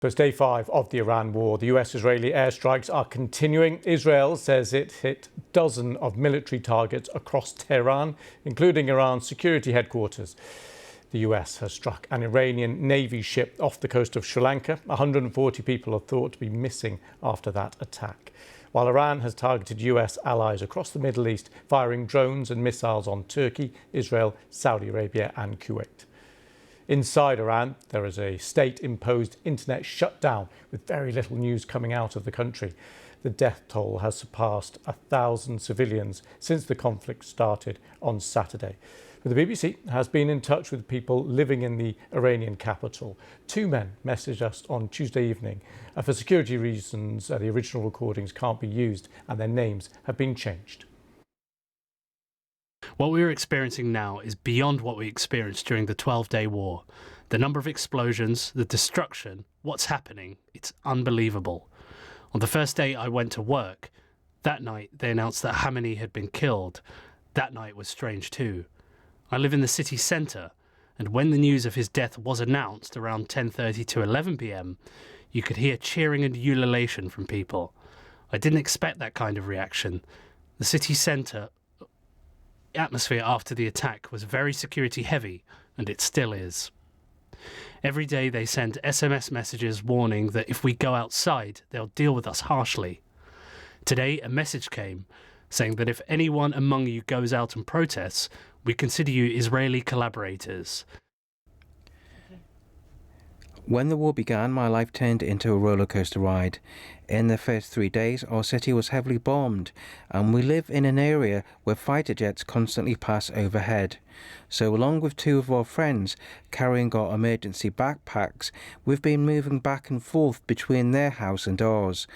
So it's day 5 of the Iran war. The US-Israeli airstrikes are continuing. Israel says it hit dozens of military targets across Tehran, including Iran's security headquarters. The US has struck an Iranian Navy ship off the coast of Sri Lanka. 140 people are thought to be missing after that attack. While Iran has targeted US allies across the Middle East, firing drones and missiles on Turkey, Israel, Saudi Arabia and Kuwait. Inside Iran, there is a state-imposed internet shutdown with very little news coming out of the country. The death toll has surpassed 1,000 civilians since the conflict started on Saturday. But the BBC has been in touch with people living in the Iranian capital. 2 men messaged us on Tuesday evening. For security reasons, the original recordings can't be used and their names have been changed. What we are experiencing now is beyond what we experienced during the 12-day war. The number of explosions, the destruction, what's happening, it's unbelievable. On the first day I went to work, that night they announced that Khamenei had been killed. That night was strange too. I live in the city centre, and when the news of his death was announced around 10:30 to 11 p.m, you could hear cheering and ululation from people. I didn't expect that kind of reaction. The city centre atmosphere after the attack was very security heavy, and it still is. Every day they send SMS messages warning that if we go outside, they'll deal with us harshly. Today, a message came saying that if anyone among you goes out and protests, we consider you Israeli collaborators. When the war began, my life turned into a roller coaster ride. In the first 3 days, our city was heavily bombed, and we live in an area where fighter jets constantly pass overhead. So along with 2 of our friends carrying our emergency backpacks, we've been moving back and forth between their house and ours.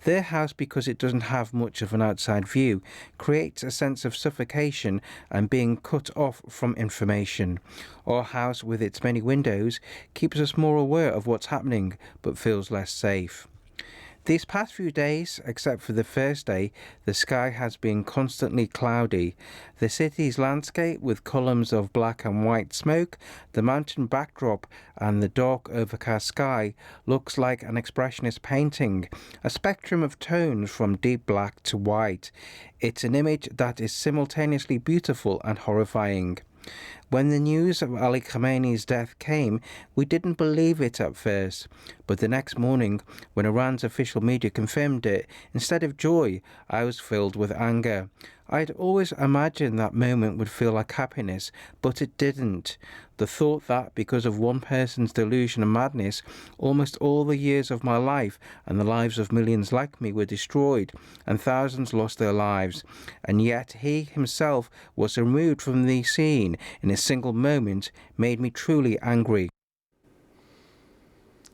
Their house, because it doesn't have much of an outside view, creates a sense of suffocation and being cut off from information. Our house, with its many windows, keeps us more aware of what's happening, but feels less safe. These past few days, except for the first day, the sky has been constantly cloudy. The city's landscape, with columns of black and white smoke, the mountain backdrop and the dark overcast sky, looks like an expressionist painting, a spectrum of tones from deep black to white. It's an image that is simultaneously beautiful and horrifying. When the news of Ali Khamenei's death came, we didn't believe it at first. But the next morning, when Iran's official media confirmed it, instead of joy, I was filled with anger. I'd always imagined that moment would feel like happiness, but it didn't. The thought that, because of one person's delusion and madness, almost all the years of my life and the lives of millions like me were destroyed, and thousands lost their lives, and yet he himself was removed from the scene in a single moment, made me truly angry.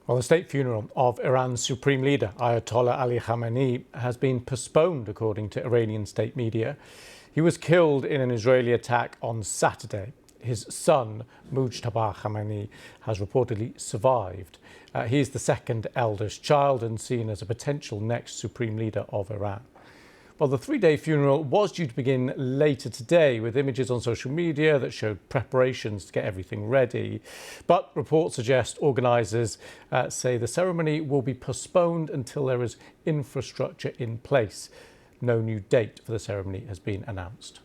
Well, the state funeral of Iran's supreme leader, Ayatollah Ali Khamenei, has been postponed, according to Iranian state media. He was killed in an Israeli attack on Saturday. His son, Mujtaba Khamenei, has reportedly survived. He is the second eldest child and seen as a potential next supreme leader of Iran. Well, the 3-day funeral was due to begin later today, with images on social media that showed preparations to get everything ready. But reports suggest organisers say the ceremony will be postponed until there is infrastructure in place. No new date for the ceremony has been announced.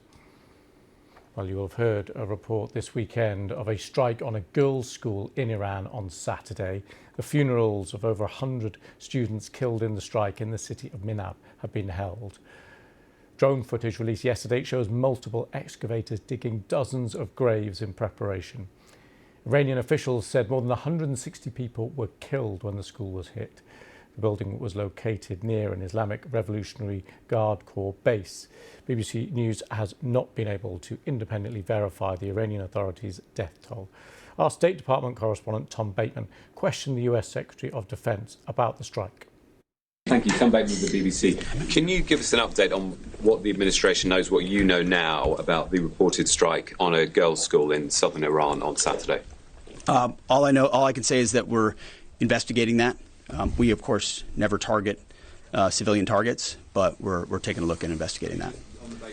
Well, you will have heard a report this weekend of a strike on a girls' school in Iran on Saturday. The funerals of over 100 students killed in the strike in the city of Minab have been held. Drone footage released yesterday shows multiple excavators digging dozens of graves in preparation. Iranian officials said more than 160 people were killed when the school was hit. The building was located near an Islamic Revolutionary Guard Corps base. BBC News has not been able to independently verify the Iranian authorities' death toll. Our State Department correspondent Tom Bateman questioned the US Secretary of Defence about the strike. Thank you. Come back with the BBC. Can you give us an update on what the administration knows, what you know now about the reported strike on a girls' school in southern Iran on Saturday? All I can say is that we're investigating that. We, of course, never target civilian targets, but we're taking a look and investigating that.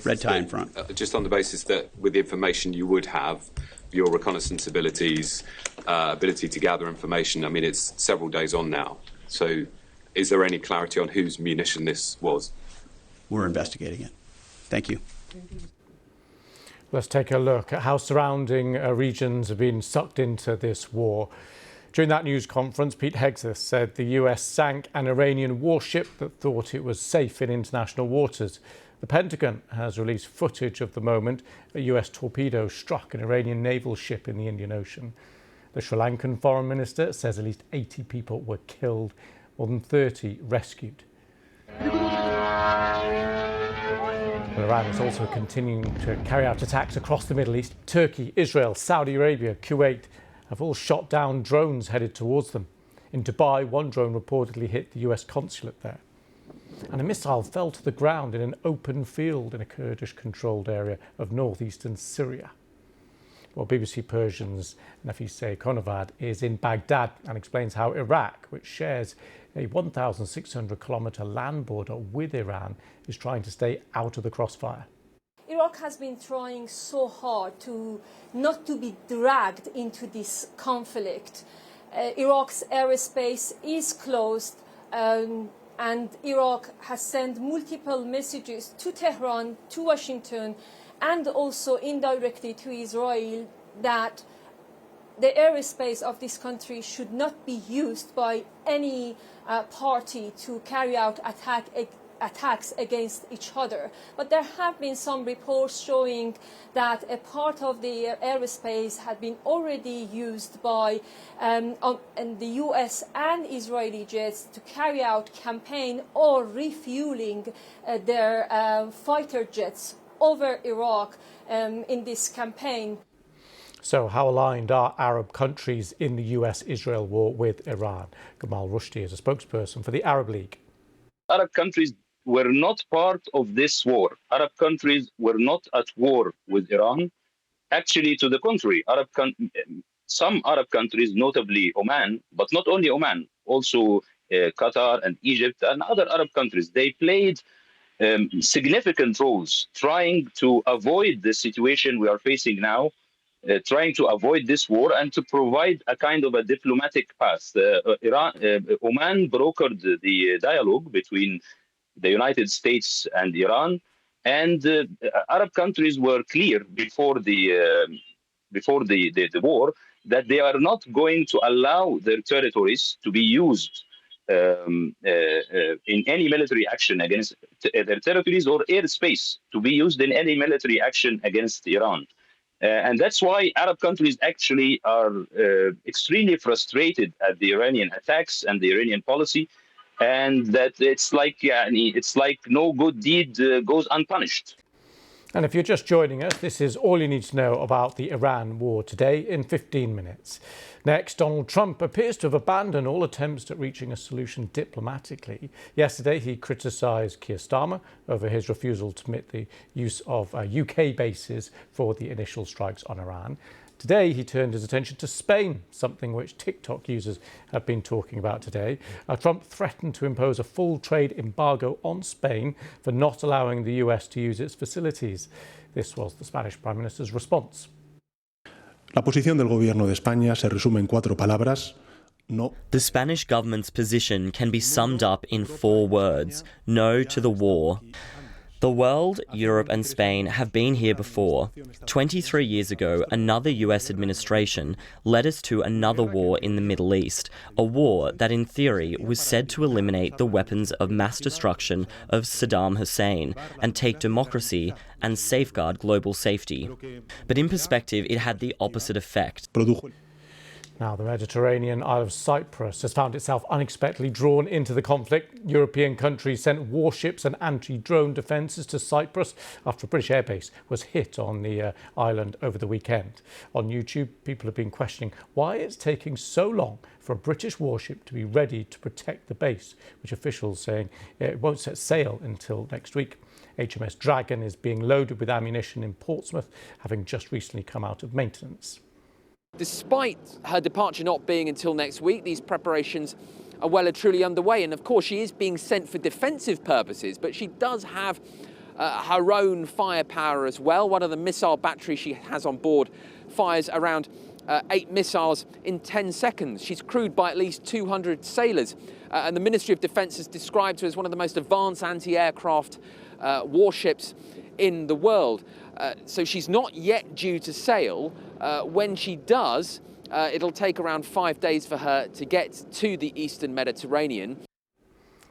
red tie in front. Just on the basis that with the information you would have, your reconnaissance abilities, ability to gather information, I mean, it's several days on now. So is there any clarity on whose munition this was? We're investigating it. Thank you. Let's take a look at how surrounding regions have been sucked into this war. During that news conference, Pete Hegseth said the US sank an Iranian warship that thought it was safe in international waters. The Pentagon has released footage of the moment a US torpedo struck an Iranian naval ship in the Indian Ocean. The Sri Lankan foreign minister says at least 80 people were killed, more than 30 rescued. Iran is also continuing to carry out attacks across the Middle East. Turkey, Israel, Saudi Arabia, Kuwait have all shot down drones headed towards them. In Dubai, one drone reportedly hit the US consulate there. And a missile fell to the ground in an open field in a Kurdish-controlled area of northeastern Syria. Well, BBC Persian's Nafise Konavad is in Baghdad and explains how Iraq, which shares a 1,600-kilometre land border with Iran, is trying to stay out of the crossfire. Iraq has been trying so hard not to be dragged into this conflict. Iraq's airspace is closed, and Iraq has sent multiple messages to Tehran, to Washington, and also indirectly to Israel that the airspace of this country should not be used by any party to carry out attacks against each other. But there have been some reports showing that a part of the airspace had been already used by the US and Israeli jets to carry out campaign or refueling their fighter jets over Iraq in this campaign. So how aligned are Arab countries in the US-Israel war with Iran? Gamal Rushdie is a spokesperson for the Arab League. Arab countries were not part of this war. Arab countries were not at war with Iran. Actually, to the contrary, some Arab countries, notably Oman, but not only Oman, also Qatar and Egypt and other Arab countries, they played significant roles trying to avoid the situation we are facing now, trying to avoid this war and to provide a kind of a diplomatic path. Oman brokered the dialogue between the United States and Iran, and Arab countries were clear before the war that they are not going to allow their territories to be used in any military action against their territories or airspace to be used in any military action against Iran. And that's why Arab countries actually are extremely frustrated at the Iranian attacks and the Iranian policy, and that it's like no good deed goes unpunished. And if you're just joining us, this is all you need to know about the Iran war today in 15 minutes. Next, Donald Trump appears to have abandoned all attempts at reaching a solution diplomatically. Yesterday, he criticised Keir Starmer over his refusal to permit the use of UK bases for the initial strikes on Iran. Today, he turned his attention to Spain, something which TikTok users have been talking about today. Trump threatened to impose a full trade embargo on Spain for not allowing the US to use its facilities. This was the Spanish Prime Minister's response. La posición del Gobierno de España se resume en 4 palabras. No. The Spanish government's position can be summed up in 4 words: no to the war. The world, Europe and Spain have been here before. 23 years ago, another US administration led us to another war in the Middle East, a war that in theory was said to eliminate the weapons of mass destruction of Saddam Hussein and take democracy and safeguard global safety. But in perspective, it had the opposite effect. Now, the Mediterranean Isle of Cyprus has found itself unexpectedly drawn into the conflict. European countries sent warships and anti-drone defences to Cyprus after a British airbase was hit on the island over the weekend. On YouTube, people have been questioning why it's taking so long for a British warship to be ready to protect the base, which officials saying it won't set sail until next week. HMS Dragon is being loaded with ammunition in Portsmouth, having just recently come out of maintenance. Despite her departure not being until next week, these preparations are well and truly underway. And of course, she is being sent for defensive purposes, but she does have her own firepower as well. One of the missile batteries she has on board fires around 8 missiles in 10 seconds. She's crewed by at least 200 sailors. And the Ministry of Defence has described her as one of the most advanced anti-aircraft warships in the world. So she's not yet due to sail. When she does, it'll take around 5 days for her to get to the Eastern Mediterranean.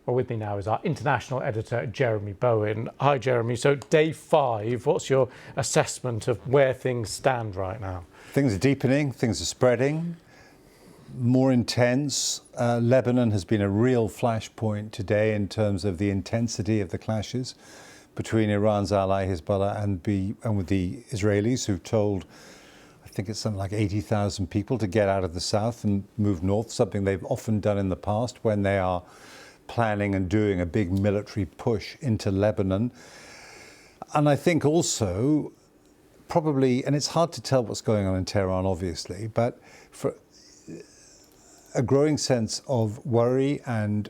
Well, with me now is our international editor, Jeremy Bowen. Hi, Jeremy. So day 5, what's your assessment of where things stand right now? Things are deepening, things are spreading, more intense. Lebanon has been a real flashpoint today in terms of the intensity of the clashes between Iran's ally Hezbollah and with the Israelis, who've told, I think it's something like 80,000 people to get out of the south and move north, something they've often done in the past when they are planning and doing a big military push into Lebanon. And I think also probably, and it's hard to tell what's going on in Tehran, obviously, but for a growing sense of worry and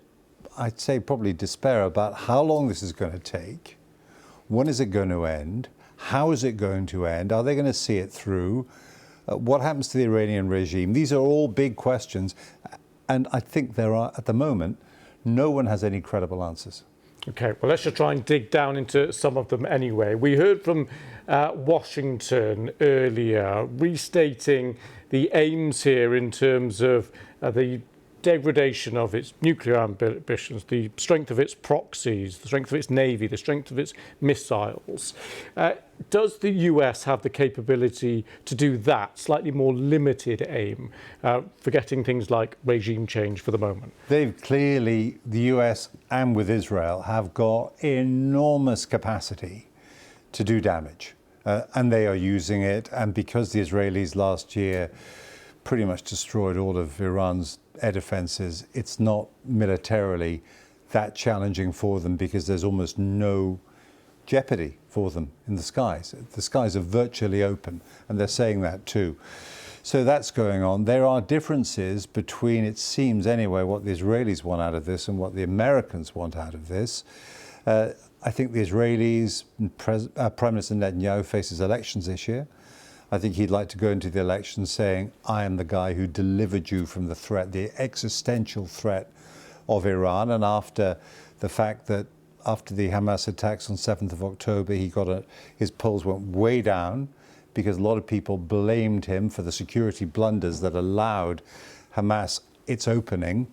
I'd say probably despair about how long this is going to take, when is it going to end, how is it going to end, are they going to see it through, what happens to the Iranian regime? These are all big questions, and I think there are, at the moment, no one has any credible answers. Okay, well, let's just try and dig down into some of them anyway. We heard from Washington earlier, restating the aims here in terms of the degradation of its nuclear ambitions, the strength of its proxies, the strength of its navy, the strength of its missiles. Does the US have the capability to do that slightly more limited aim, forgetting things like regime change for the moment? They've clearly, the US and with Israel, have got enormous capacity to do damage. And they are using it. And because the Israelis last year pretty much destroyed all of Iran's air defenses, it's not militarily that challenging for them because there's almost no jeopardy for them in the skies. The skies are virtually open, and they're saying that too. So that's going on. There are differences between, it seems anyway, what the Israelis want out of this and what the Americans want out of this. I think the Israelis, Prime Minister Netanyahu faces elections this year. I think he'd like to go into the election saying, I am the guy who delivered you from the threat, the existential threat of Iran. And after the fact that after the Hamas attacks on 7th of October, his polls went way down because a lot of people blamed him for the security blunders that allowed Hamas its opening.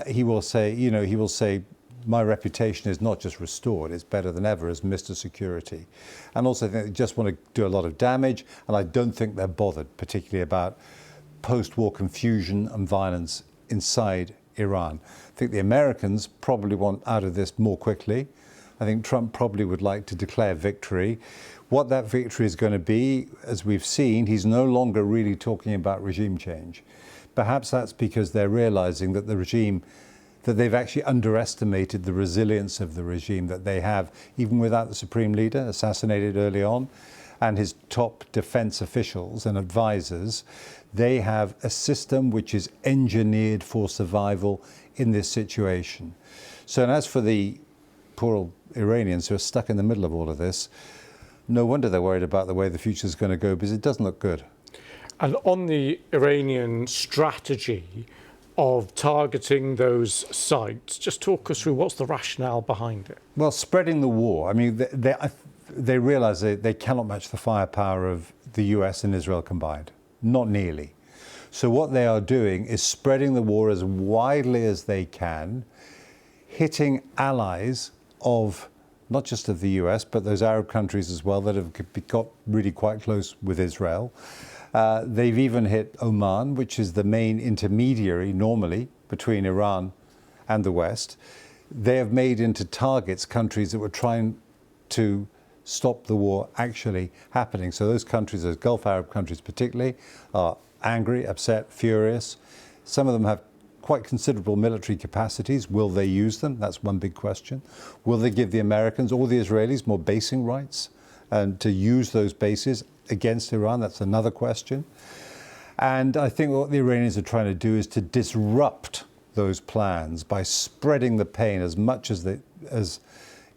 He will say, my reputation is not just restored, it's better than ever as Mr. Security. And also I think they just want to do a lot of damage, and I don't think they're bothered particularly about post-war confusion and violence inside Iran. I think the Americans probably want out of this more quickly. I think Trump probably would like to declare victory. What that victory is going to be, as we've seen, he's no longer really talking about regime change. Perhaps that's because they're realizing that that they've actually underestimated the resilience of the regime that they have, even without the Supreme Leader, assassinated early on, and his top defense officials and advisors. They have a system which is engineered for survival in this situation. So, and as for the poor old Iranians who are stuck in the middle of all of this, no wonder they're worried about the way the future is going to go, because it doesn't look good. And on the Iranian strategy of targeting those sites, just talk us through what's the rationale behind it. Well, spreading the war. I mean, they realize they cannot match the firepower of the US and Israel combined. Not nearly. So what they are doing is spreading the war as widely as they can, hitting allies of not just of the US, but those Arab countries as well that have got really quite close with Israel. They've even hit Oman, which is the main intermediary normally between Iran and the West. They have made into targets countries that were trying to stop the war actually happening. So those countries, those Gulf Arab countries particularly, are angry, upset, furious. Some of them have quite considerable military capacities. Will they use them? That's one big question. Will they give the Americans or the Israelis more basing rights and to use those bases against Iran? That's another question. And I think what the Iranians are trying to do is to disrupt those plans by spreading the pain as much as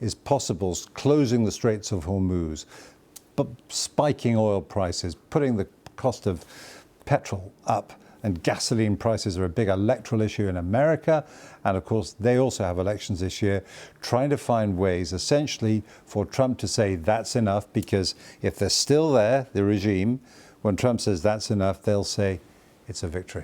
is possible, closing the Straits of Hormuz, but spiking oil prices, putting the cost of petrol up, and gasoline prices are a big electoral issue in America. And of course, they also have elections this year, trying to find ways essentially for Trump to say that's enough, because if they're still there, the regime, when Trump says that's enough, they'll say it's a victory.